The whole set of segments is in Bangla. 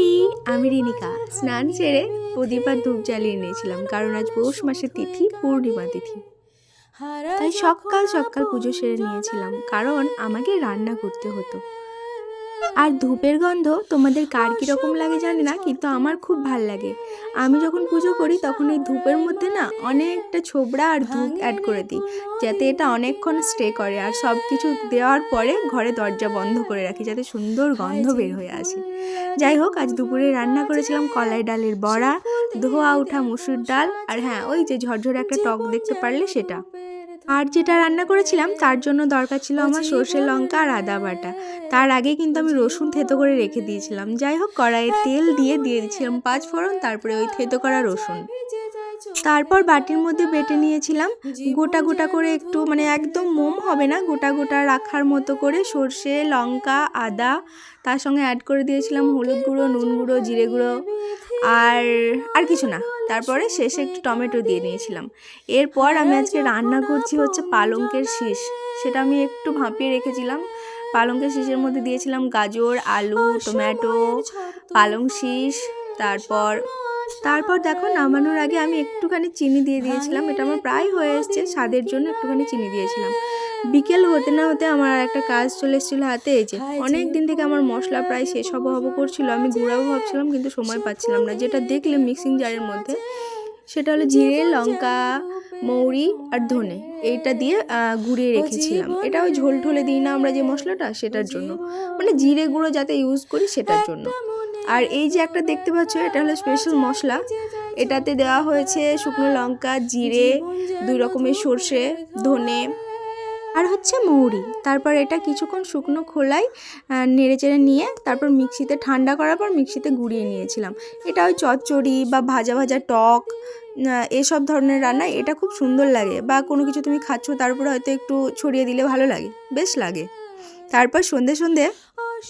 হাই, আমি রিনিকা। স্নান সেরে প্রদীপ আর ধূপ জ্বালিয়ে নিয়েছিলাম, কারণ আজ পৌষ মাসের তিথি পূর্ণিমা তিথি। তাই সকাল সকাল পুজো সেরে নিয়েছিলাম, কারণ আমাকে রান্না করতে হতো। আর ধূপের গন্ধ তোমাদের কার কীরকম লাগে জানি না, কিন্তু আমার খুব ভাল লাগে। আমি যখন পুজো করি তখন এই ধূপের মধ্যে না অনেকটা ছোবড়া আর ধূপ অ্যাড করে দিই, যাতে এটা অনেকক্ষণ স্টে করে। আর সব কিছু দেওয়ার পরে ঘরে দরজা বন্ধ করে রাখি, যাতে সুন্দর গন্ধ বের হয়ে আসে। যাই হোক, আজ দুপুরে রান্না করেছিলাম কলাই ডালের বড়া, ধোয়া ওঠা মুসুর ডাল, আর হ্যাঁ, ওই যে ঝরঝরে একটা টক দেখতে পারলে সেটা। আর যেটা রান্না করেছিলাম তার জন্য দরকার ছিল আমার সর্ষে, লঙ্কা আর আদা বাটা। তার আগে কিন্তু আমি রসুন থেতো করে রেখে দিয়েছিলাম। যাই হোক, কড়াইয়ে তেল দিয়ে দিয়েছিলাম 5 ফোড়ন, তারপরে ওই থেতো করা রসুন। তারপর বাটির মধ্যে বেটে নিয়েছিলাম গোটা গোটা করে, একটু মানে একদম মোম হবে না, গোটা গোটা রাখার মতো করে সর্ষে, লঙ্কা, আদা। তার সঙ্গে অ্যাড করে দিয়েছিলাম হলুদ গুঁড়ো, নুন গুঁড়ো, জিরে গুঁড়ো, আর কিছু না। তারপরে শেষে একটু টমেটো দিয়ে নিয়েছিলাম। এরপর আমি আজকে রান্না করছি হচ্ছে পালঙ্কের শীষ। সেটা আমি একটু ভাপিয়ে রেখেছিলাম। পালঙ্কের শীষের মধ্যে দিয়েছিলাম গাজর, আলু, টমেটো, পালং শীষ। তারপর দেখো, নামানোর আগে আমি একটুখানি চিনি দিয়ে দিয়েছিলাম। এটা আমার প্রায় হয়ে এসছে, স্বাদের জন্য একটুখানি চিনি দিয়েছিলাম। বিকেল হতে না হতে আমার একটা কাজ চলে এসেছিলো হাতে। এই যে অনেক দিন থেকে আমার মশলা প্রায় শেষ হবো করছিল, আমি গুঁড়াবো ভাবছিলাম, কিন্তু সময় পাচ্ছিলাম না। যেটা দেখলে মিক্সিং জারের মধ্যে, সেটা হলো জিরে, লঙ্কা, মৌরি আর ধনে, এইটা দিয়ে গুঁড়িয়ে রেখেছিলাম। এটা ওই ঝোল ঢোলে দিই না আমরা যে মশলাটা, সেটার জন্য, মানে জিরে গুঁড়ো যাতে ইউজ করি সেটার জন্য। আর এই যে একটা দেখতে পাচ্ছ, এটা হলো স্পেশাল মশলা। এটাতে দেওয়া হয়েছে শুকনো লঙ্কা, জিরে, 2 রকমের সর্ষে, ধনে আর হচ্ছে মৌরি। তারপর এটা কিছুক্ষণ শুকনো খোলায় নেড়ে চেড়ে নিয়ে তারপর মিক্সিতে, ঠান্ডা করার পর মিক্সিতে গুঁড়িয়ে নিয়েছিলাম। এটা ওই চচ্চড়ি বা ভাজা ভাজা টক, এসব ধরনের রান্না এটা খুব সুন্দর লাগে। বা কোনো কিছু তুমি খাচ্ছ, তারপরে হয়তো একটু ছড়িয়ে দিলে ভালো লাগে, বেশ লাগে। তারপর সন্ধে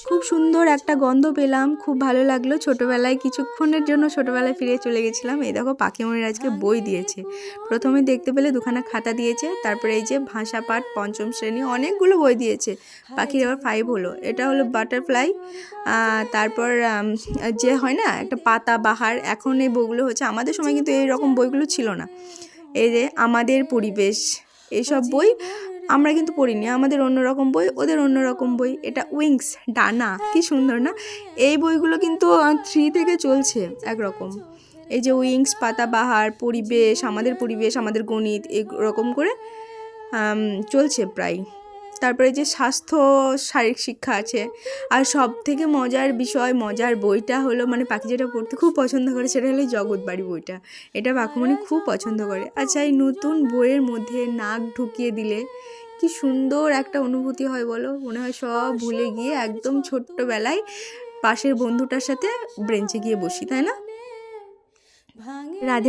খুব সুন্দর একটা গন্ধ পেলাম, খুব ভালো লাগলো। ছোটোবেলায় কিছুক্ষণের জন্য ছোটোবেলায় ফিরে চলে গেছিলাম। এই দেখো, পাখিমণির আজকে বই দিয়েছে। প্রথমে দেখতে পেলে 2খানা খাতা দিয়েছে, তারপরে এই যে ভাষা পাঠ 5ম শ্রেণী, অনেকগুলো বই দিয়েছে। পাখির এবার 5 হলো। এটা হলো বাটারফ্লাই। তারপর যে হয় না একটা পাতা বাহার, এখন এই বইগুলো হচ্ছে। আমাদের সময় কিন্তু এইরকম বইগুলো ছিল না। এই যে আমাদের পরিবেশ, এইসব বই আমরা কিন্তু পড়িনি। আমাদের অন্যরকম বই, ওদের অন্যরকম বই। এটা উইংস, ডানা, কি সুন্দর না? এই বইগুলো কিন্তু 3 থেকে চলছে একরকম। এই যে উইংস, পাতাবাহার, পরিবেশ, আমাদের গণিত, এরকম করে চলছে প্রায়। তারপরে যে স্বাস্থ্য, শারীরিক শিক্ষা আছে। আর সব থেকে মজার বিষয়, মজার বইটা হলো, মানে পাখি যেটা পড়তে খুব পছন্দ করে, সেটা হলো জগৎবাড়ি বইটা। এটা পাখিমণি খুব পছন্দ করে। আচ্ছা, এই নতুন বইয়ের মধ্যে নাক ঢুকিয়ে দিলে কি সুন্দর একটা অনুভূতি হয় বলো? মনে হয় সব ভুলে গিয়ে একদম ছোট্টবেলায় পাশের বন্ধুটার সাথে ব্রেঞ্চে গিয়ে বসি, তাই না? রাধে।